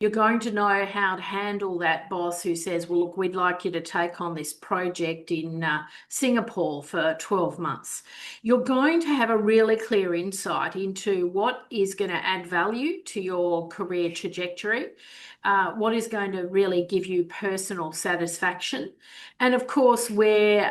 You're going to know how to handle that boss who says, well, look, we'd like you to take on this project in Singapore for 12 months. You're going to have a really clear insight into what is going to add value to your career trajectory, what is going to really give you personal satisfaction, and of course, where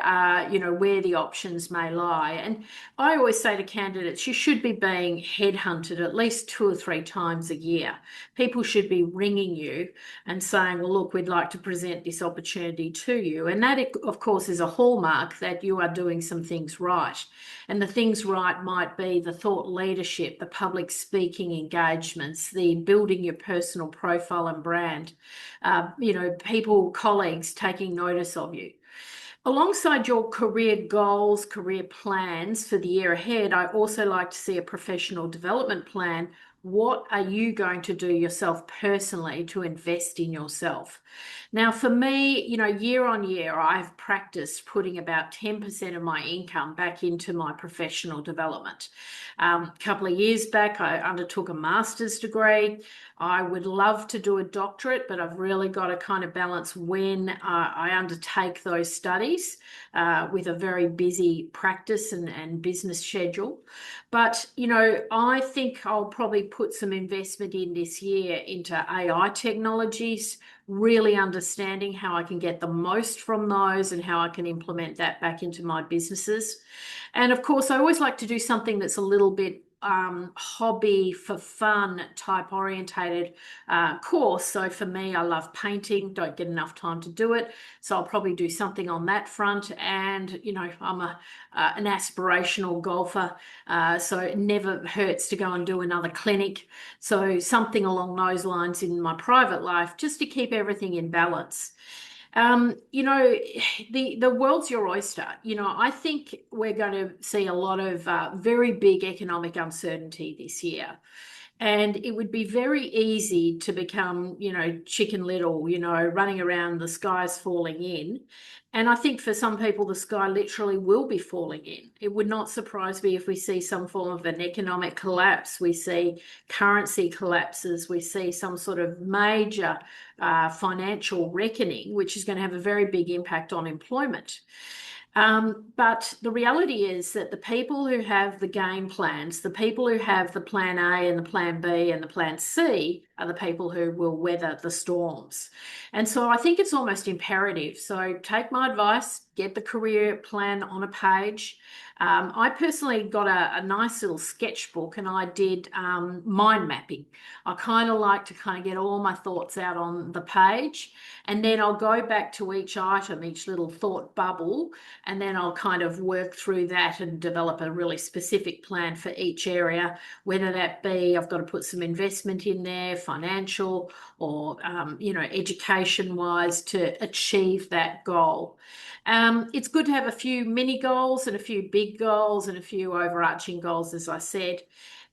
the options may lie. And I always say to candidates, you should be being headhunted at least 2 or 3 times a year. People should be ringing you and saying, well, look, we'd like to present this opportunity to you. And that, of course, is a hallmark that you are doing some things right. And the things right might be the thought leadership, the public speaking engagements, the building your personal profile and brand, people, colleagues taking notice of you. Alongside your career goals, career plans for the year ahead, I also like to see a professional development plan. What are you going to do yourself personally to invest in yourself? Now, for me, year on year, I've practiced putting about 10% of my income back into my professional development. A couple of years back, I undertook a master's degree. I would love to do a doctorate, but I've really got to kind of balance when I undertake those studies with a very busy practice and business schedule. But, I think I'll probably put some investment in this year into AI technologies, really understanding how I can get the most from those and how I can implement that back into my businesses. And of course, I always like to do something that's a little bit hobby for fun type orientated course. So for me, I love painting, don't get enough time to do it. So I'll probably do something on that front. And, I'm an aspirational golfer. So it never hurts to go and do another clinic. So something along those lines in my private life, just to keep everything in balance. The world's your oyster. I think we're going to see a lot of very big economic uncertainty this year. And it would be very easy to become, chicken little, running around, the sky's falling in. And I think for some people, the sky literally will be falling in. It would not surprise me if we see some form of an economic collapse. We see currency collapses. We see some sort of major financial reckoning, which is going to have a very big impact on employment. But the reality is that the people who have the game plans, the people who have the plan A and the plan B and the plan C are the people who will weather the storms. And so I think it's almost imperative. So take my advice, get the career plan on a page. I personally got a nice little sketchbook and I did mind mapping. I kind of like to kind of get all my thoughts out on the page, and then I'll go back to each item, each little thought bubble, and then I'll kind of work through that and develop a really specific plan for each area, whether that be I've got to put some investment in there, financial or, education wise to achieve that goal. It's good to have a few mini goals and a few big goals and a few overarching goals, as I said.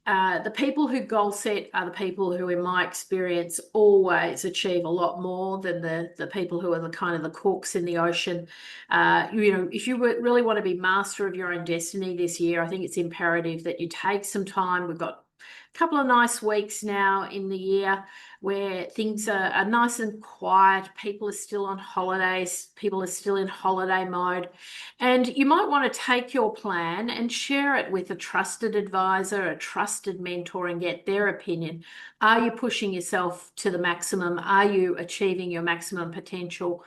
The people who goal set are the people who, in my experience, always achieve a lot more than the people who are the kind of the corks in the ocean. If you really want to be master of your own destiny this year, I think it's imperative that you take some time. We've got a couple of nice weeks now in the year where things are nice and quiet. People are still on holidays. People are still in holiday mode. And you might want to take your plan and share it with a trusted advisor, a trusted mentor, and get their opinion. Are you pushing yourself to the maximum? Are you achieving your maximum potential?